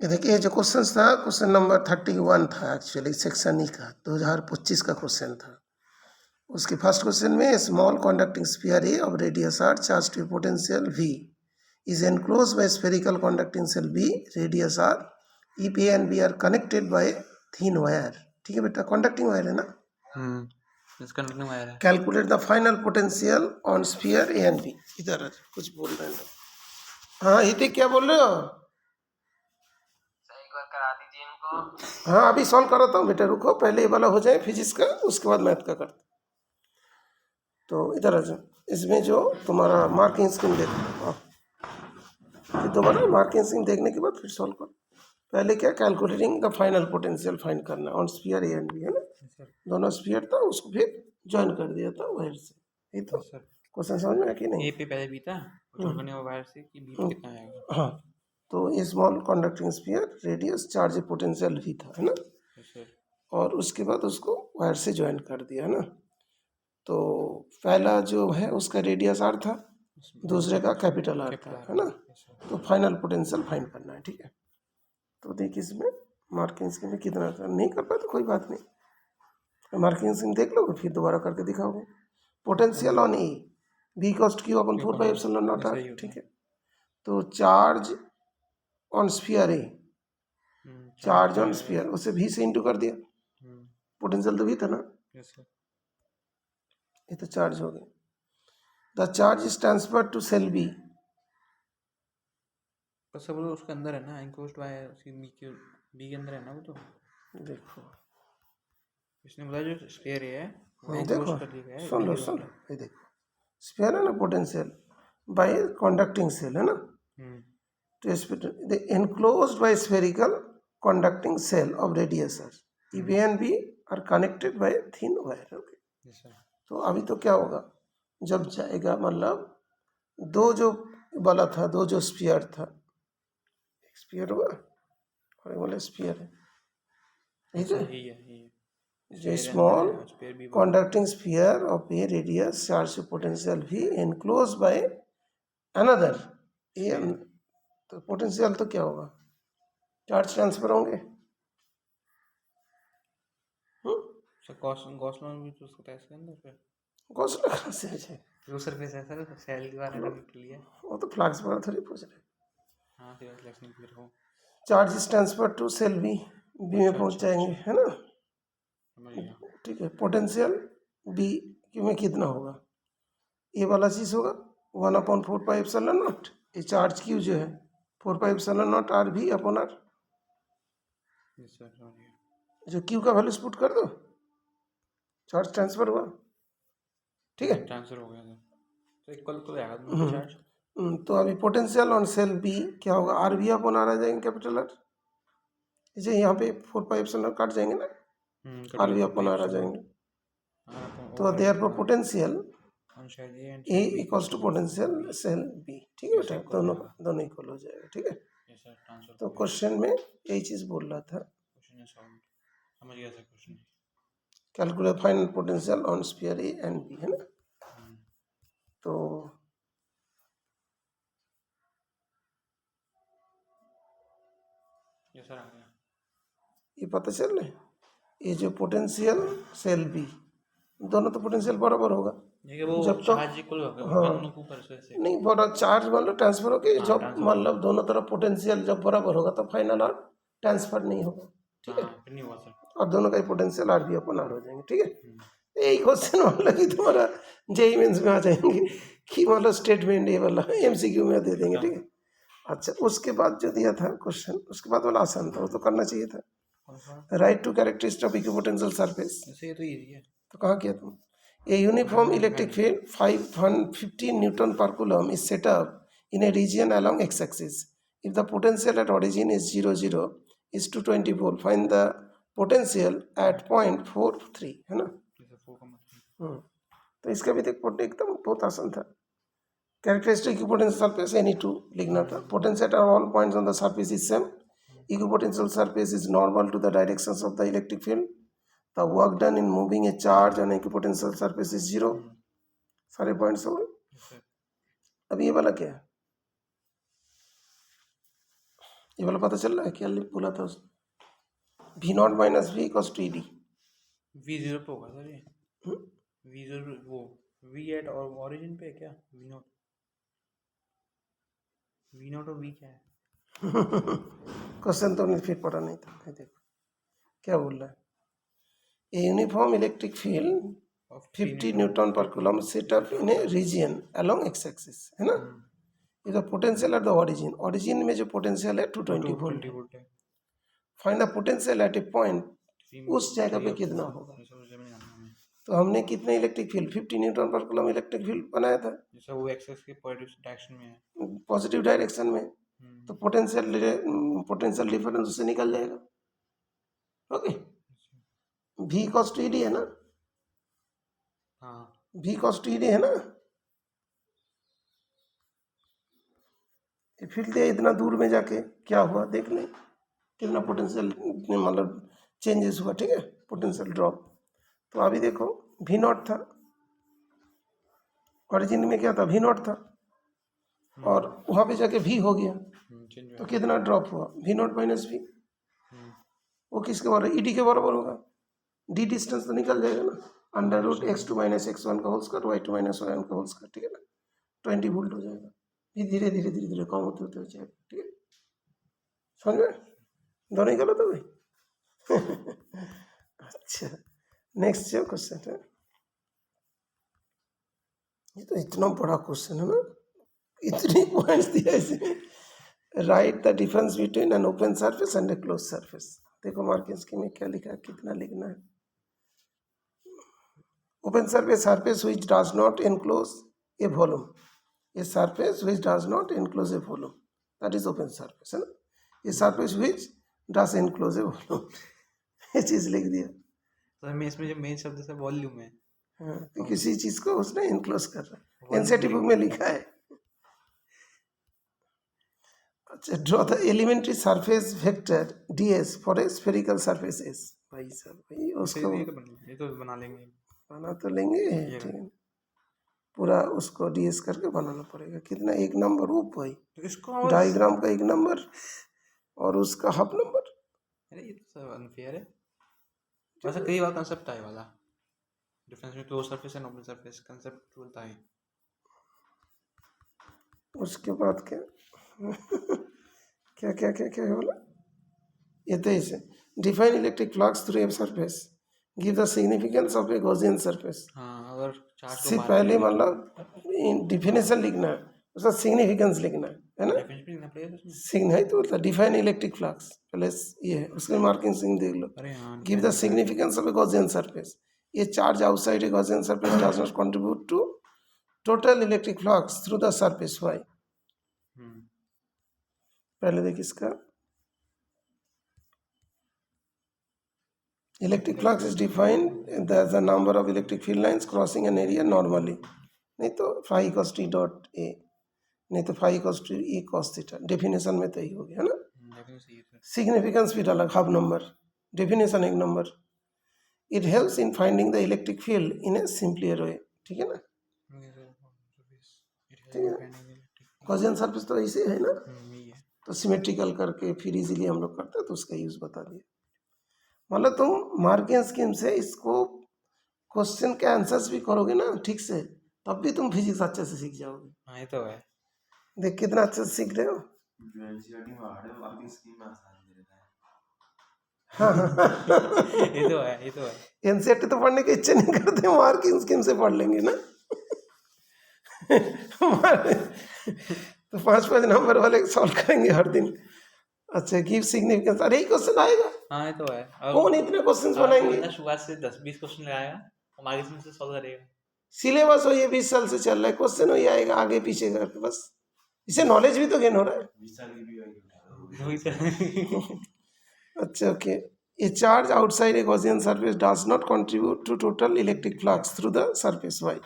ये देखिए जो क्वेश्चन था क्वेश्चन नंबर 31 था एक्चुअली सेक्शन ई का 2025 का क्वेश्चन था। उसके फर्स्ट क्वेश्चन में small conducting sphere A of radius R charge to potential V is enclose by spherical conducting shell B radius R if A and B are connected by thin wire. ठीक है बेटा, conducting wire है ना। Conducting wire है। Calculate the final potential on sphere A and B. इधर कुछ बोल रहे हैं। हाँ हितिक क्या बोल रहे हो? करा दीजिए इनको। हाँ अभी सॉल्व कराता हूँ बेटा, रुको पहले ये वाला हो जाए फिजिक्स का, उसके बाद मैथ का करते। तो इधर आ जाओ, इसमें जो तुम्हारा मार्किंग स्कीम देखो, फिर दोबारा मार्किंग स्कीम देखने के बाद फिर सॉल्व करो। पहले क्या, calculating the final potential find करना on sphere A and B, है ना। दोनों स्फीयर था, उसको फिर ज्वाइन कर दिया था वायर से। ये तो क्वेश्चन समझ में आया कि नहीं? ए पे पहले बी था, जोड़ने वायर से कि बी पे कितना आएगा। हाँ, तो small conducting sphere radius charge potential भी था, है ना। और उसके बाद उसको वायर से ज्वाइन कर दिया, है ना। तो पहला जो है उसका रेडियस आर था, दूसरे का कैपिटल आर था, है ना। तो फाइनल पोटेंशियल फाइंड करना है, ठीक है। तो देखिए इसमें मार्किंग स्कीम में कितना था, नहीं कर पाए तो कोई बात नहीं, मार्किंग स्कीम देख लो फिर दोबारा करके दिखाओगे। Potential on A B cost Q upon 4/ε0 R, ठीक है। तो charge on sphere A, charge on sphere, उसे भी से इंटू कर दिया, पोटेंशियल तो भी था ना, ये तो चार्ज हो गया। The charge is transfer to shell B, पर सब लोग उसके अंदर है ना, इनक्लोज्ड बाय बी के अंदर है ना वो। तो देखो इसने बोला जो स्फीयर है वो देखो इनक्लोज कर दिया गया है सुन लो सुन लो, ये देखो स्फीयर है ना, पोटेंशियल बाय कंडक्टिंग सेल, है ना। तो the enclosed by spherical conducting cell of radius r if A and B are connected by thin wire, okay। तो अभी तो क्या होगा, जब जाएगा मतलब दो जो वाला था, दो जो स्फीयर था, एक स्फीयर होगा और एक वाला स्फीयर है, जो small conducting sphere of a radius charged to potential V enclosed by another A, तो पोटेंशियल तो क्या होगा, चार्ज ट्रांसफर होंगे। गॉसलॉन भी तो उसका इसके अंदर पे गॉसला कहाँ से है? वो सरफेस है सर, सेल के बारे में लिया। वो तो फ्लक्स वगैरह थोड़ी पूछ रहे। हाँ तो फ्लक्स नहीं पूछ रहा हूँ। Charge transfer to shell B, B में पहुंच जाएंगे, है ना। ठीक है, पोटेंशियल बी में कितना होगा, ये वाला चीज होगा 1/4πε0। ये चार्ज क्यू जो है 4πε0 आर भी अपॉन आर, जो क्यू का वैल्यू पुट कर दो, चार्ज ट्रांसफर हुआ, ठीक है। ट्रांसफर हो गया तो इक्वल तो आएगा चार्ज। तो अभी पोटेंशियल ऑन सेल बी क्या होगा, आर बी अपॉन आर आ जाएंगे, कैपिटल आर। इसे यहाँ पे 4πε0 काट जाएंगे ना, आर बी अपॉन आर आ जाएंगे। तो therefore potential A equals to potential shell B, ठीक है बेटा, दोनों इक्वल हो जाएगा, ठीक है। तो क्वेश्चन में यही चीज बोल रहा था, समझ गया sir question. Calculate final potential on sphere A and B, है ना। तो ये पता चल रहा है, ये जो पोटेंशियल सेल बी, दोनों तो पोटेंशियल बराबर होगा जब तो, हाँ नहीं बड़ा चार्ज मतलब ट्रांसफर हो गया, जब मतलब दोनों तरफ पोटेंशियल जब बराबर होगा तो फाइनल आर ट्रांसफर नहीं होगा, ठीक है। और दोनों का ही potential R B upon R हो जाएंगे, ठीक है। यही क्वेश्चन मतलब कि तुम्हारा जेई मेंस में आ जाएंगे कि मतलब स्टेटमेंट ये वाला एमसीक्यू में दे देंगे, ठीक है। अच्छा, उसके बाद जो दिया था क्वेश्चन, उसके बाद वाला आसान था, वो तो करना चाहिए था। Write two characteristic of equipotential surface, तो कहाँ किया तुम। A uniform electric field 515 Newton per coulomb is set up in a region along x-axis. If the potential at origin is 0, 0 is 220 volt, find the potential at point 43, है ना। तो इसका भी देख एकदम बहुत आसान था। Characteristic equipotential surface any two लिखना था। Potential at all points on the surface is same. Equipotential surface is normal to the directions of the electric field. The work done in moving a charge on equipotential surface is 0. सारे points हो गए। अब ये वाला क्या है, ये वाला पता चल रहा है क्या बोला था उसने? V naught minus V equals to E D. V0 पे होगा सर ये। V0 वो V एट और ओरिजिन पे है क्या? V नॉट और V क्या है? क्वेश्चन तो हमने फिर पढ़ा नहीं था। ये देखो क्या बोल रहा है, A uniform electric field 50 newton per coulomb set up in a region along X axis, है ना? ये potential at the origin, origin में जो पोटेंशियल है 220 वोल्ट है। Find the potential at a point, उस जगह पे कितना होगा। तो हमने कितने electric field 50 newton per coulomb electric field बनाया था, जैसे वो एक्सेस के पॉजिटिव डायरेक्शन में है, पॉजिटिव डायरेक्शन में, तो पोटेंशियल डिफरेंस उससे निकल जाएगा। Okay, V cos to E D है ना? हाँ, वी कॉस टू ईडी है ना? फील्ड है इतना दूर में जाके क्या हुआ देख लें, कितना पोटेंशियल मतलब चेंजेस हुआ, ठीक है, पोटेंशियल ड्रॉप। तो अभी देखो वी नॉट था, ओरिजिन में क्या था, वी नॉट था, और वहाँ पे जाके वी हो गया, तो कितना ड्रॉप हुआ, वी नॉट माइनस वी। वो किसके बराबर, ईडी के बराबर होगा। डी डिस्टेंस तो निकल जाएगा ना, under root x2 minus x1 का whole square y2 minus y1 का होल स्क्वायर, ठीक है ना, 20 वोल्ट हो जाएगा। ये धीरे धीरे धीरे धीरे कम होते होते हो जाएगा, ठीक है, समझ में? दोनों ही गलत हो गई। अच्छा, नेक्स्ट जो क्वेश्चन है, ये तो इतना बड़ा क्वेश्चन है ना, इतनी पॉइंट्स दिया इसमें। Right the difference between an open surface and A close surface. देखो मार्किंग स्कीम में क्या लिखा है, कितना लिखना है। Open surface, surface which does not enclose a volume, a surface which does not enclose a volume, that is open surface, है ना? a surface which does enclose a volume। ये चीज लिख दिया। सर मैं इसमें जो मेन शब्द है वॉल्यूम है। हाँ, तो किसी चीज को उसने इनक्लोज कर रहा है, एनसीईआरटी बुक में लिखा है। अच्छा, draw the elementary surface vector ds for a spherical surface s। भाई साहब, भाई उसको ये तो बना लेंगे, बना तो लेंगे, ठीक है, पूरा उसको ds करके बनाना पड़ेगा। कितना, एक नंबर वो भाई, तो इसको डायग्राम का एक नंबर और उसका हाफ नंबर। अरे ये तो सब अनफेयर है। वैसे कई बार कांसेप्ट आए वाला डिफरेंस में close surface and open surface concept बोलता है। उसके बाद क्या क्या क्या क्या क्या बोला, ये तो इसे define electric flux through a surface, give the significance of a Gaussian surface. हाँ, अगर चार्ज से पहले मतलब डिफिनेशन लिखना है, उसका सिग्निफिकेंस लिखना है ना, डेफिनेशन लिखना पड़ेगा उसमें। सिग्न है तो मतलब डिफाइन इलेक्ट्रिक फ्लक्स पहले ये है, उसके मार्किंग सिग्न देख लो। अरे हाँ, give the significance of a Gaussian surface, ये charge outside a Gaussian surface does not contribute to total electric flux through the surface why. पहले देख इसका, electric flux is defined as the number of electric field lines crossing an area normally, नहीं तो phi equals T dot A, नहीं तो phi equals to E cos theta. Definition में तो ही हो गया ना, सिग्निफिकेंस फिर अलग, हाफ नंबर, डेफिनेशन एक number. It helps in finding the electric field in a simplier way, ठीक है ना, ठीक है। गॉसियन सरफेस तो ऐसे है ना, तो सिमेट्रिकल करके फिर इजीली हम लोग करते हैं, तो उसका यूज बता दिया। मतलब तुम मार्किंग स्कीम से इसको क्वेश्चन के आंसर्स भी करोगे ना ठीक से, तब भी तुम फिजिक्स अच्छे से सीख जाओगे। हाँ, ये तो है। देख कितना अच्छे से सीख रहे हो। हाँ ये तो है, ये तो है। एनसीईआरटी तो पढ़ने की इच्छा नहीं करते, मार्किंग स्कीम से पढ़ लेंगे ना। तो 5-5 नंबर वाले सॉल्व करेंगे हर दिन। अच्छा, गिव सिग्निफिकेंस, अरे ही क्वेश्चन आएगा। हाँ, ये तो है। कौन इतने क्वेश्चंस बनाएंगे? शुरुआत से 10-20 क्वेश्चन लगाएगा, हमारे इसमें से सॉल्व करेगा। सिलेबस हो ये 20 साल से चल रहा है, क्वेश्चन हो ये आएगा आगे पीछे करके, बस इसे नॉलेज भी तो गेन हो रहा है। अच्छा, okay, a charge outside a Gaussian surface does not contribute to total electric flux through the surface why.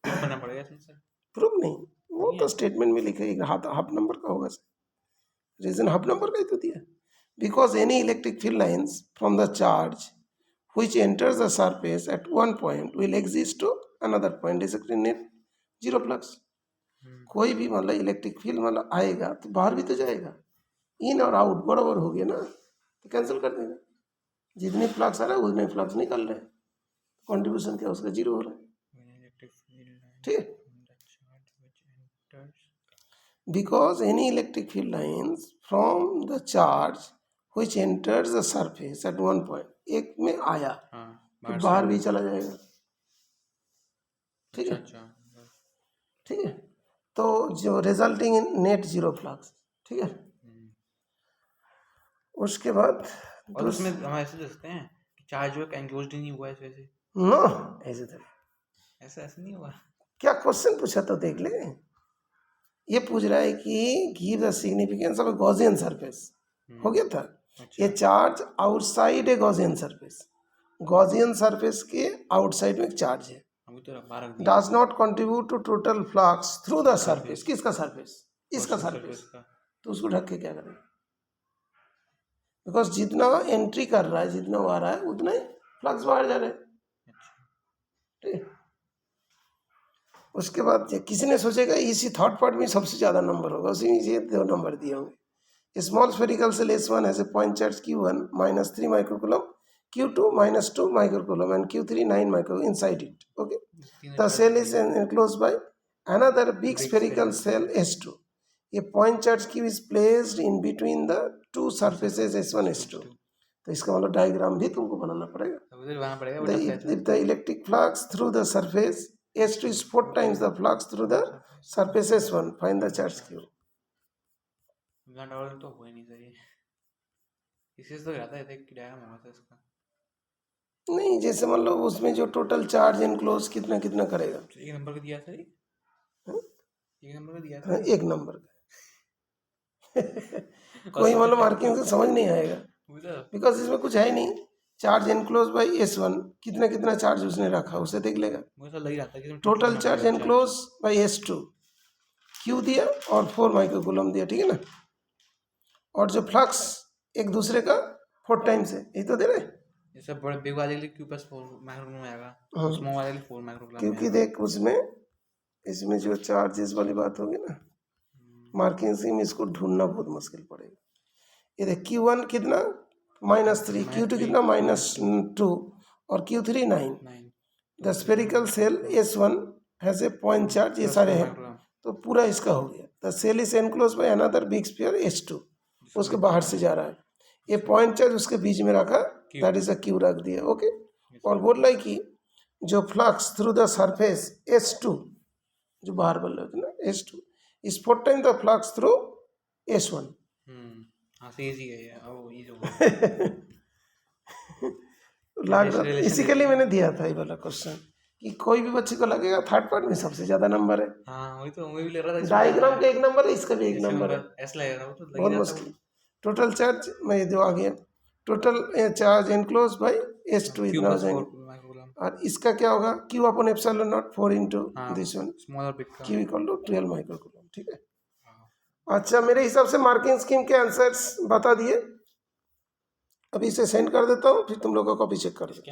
करना पड़ेगा इसमें सर। प्रूफ नहीं, वो तो स्टेटमेंट में लिखेगा, हाफ नंबर का होगा, रीजन हाफ नंबर का ही तो दिया। Because any electric field lines from the charge which enters the surface at one point will exist to another point, जैसे नेट जीरो फ्लक्स। कोई भी मतलब इलेक्ट्रिक फील्ड मतलब आएगा तो बाहर भी तो जाएगा, इन और आउट बराबर हो गया ना, तो कैंसिल कर देगा। जितने फ्लक्स आ रहा है उतने फ्लक्स निकल रहे हैं, कॉन्ट्रीब्यूशन क्या उसका जीरो हो रहा है। ठीक है, because any electric field lines from the charge which enters the surface at one point, एक में आया तो बाहर भी चला जाएगा। ठीक है, ठीक है, तो जो resulting in net zero flux. ठीक है, उसके बाद और उसमें हम ऐसे देखते हैं कि चार्ज वर्क एंक्लोज्ड नहीं हुआ है वैसे। नो, ऐसे तो ऐसा नहीं हुआ। क्या क्वेश्चन पूछा तो देख ले। ये पूछ रहा है कि give the significance of a Gaussian surface, हो गया था। ये charge outside a Gaussian surface, Gaussian surface के आउटसाइड में एक चार्ज है, does not contribute to total flux through the surface. किसका सरफेस? इसका सरफेस। तो उसको ढक के क्या करें? बिकॉज जितना एंट्री कर रहा है, जितना आ रहा है, उतना ही फ्लक्स बाहर जा रहे हैं। ठीक है, उसके बाद किसी ने सोचेगा इसी थर्ड पार्ट में सबसे ज़्यादा नंबर होगा, उसी में ये 2 नंबर दिए होंगे। Small spherical shell S1 has a point charge Q1 -3 microcoulomb, Q2 -2 microcoulomb and Q3 9 micro inside it. Okay, the shell is enclosed by another big spherical shell S2। ये point charge Q is placed in between the 2 surfaces S1 S2। तो इसका मतलब diagram भी तुमको बनाना पड़ेगा। If the electric flux through the surface S2 is 4 times the flux through the surface S1, find the charge Q। तो हो ही नहीं सही, इसी से तो रहता है कि डायग्राम होगा था इसका। नहीं, जैसे मान लो उसमें जो टोटल चार्ज एनक्लोज कितना कितना करेगा। एक नंबर का दिया था, एक नंबर का दिया था, एक नंबर का कोई मतलब मार्किंग से समझ नहीं आएगा, बिकॉज इसमें कुछ है ही नहीं। चार्ज एनक्लोज बाय S1, कितना कितना चार्ज उसने रखा उसे देख लेगा। मुझे लग रहा था कि total charge enclose by S2 Q दिया और 4 माइक्रोकूलम दिया। ठीक है ना, और जो फ्लक्स एक दूसरे का 4 टाइम्स है, यही तो दे रहे। जैसे बड़े बिग वाले के लिए Q + 4 माइक्रोकूलम आएगा, स्मॉल वाले के लिए 4 माइक्रोकूलम। क्योंकि देख उसमें इसमें जो चार्जेस वाली बात होगी ना, मार्किंग से इसको ढूंढना बहुत मुश्किल पड़ेगा। ये देख Q1 कितना -3, Q2 कितना -2 और Q3 9। The spherical shell S1 has a point charge, ये सारे हैं, तो पूरा इसका हो गया। The shell is enclosed by another big sphere S2, उसके बाहर से जा रहा है। ये पॉइंट चार्ज उसके बीच में रखा, दैट इज अ Q रख दिया। ओके, और बोल रहा है कि जो flux through the surface S2, जो बाहर बोल रहे थे ना S2 is 4 times the flux through S1। Easy है ये, अब इजी होगा। इसी के लिए मैंने दिया था ये वाला क्वेश्चन, कि कोई भी बच्चे को लगेगा थर्ड पार्ट में सबसे ज्यादा नंबर है। हाँ, वही तो मैं भी ले रहा था। डायग्राम का 1 नंबर है, इसका भी 1 नंबर है, ऐसा लग रहा था, बहुत मुश्किल। टोटल चार्ज में जो आ गया, total charge enclose by S2 इतना हो जाएगा। और इसका क्या होगा, Q/ε0 4 into this one, Q = 12 microcoulomb. ठीक है, अच्छा मेरे हिसाब से मार्किंग स्कीम के आंसर्स बता दिए। अभी इसे सेंड कर देता हूँ, फिर तुम लोगों को कॉपी चेक कर दो।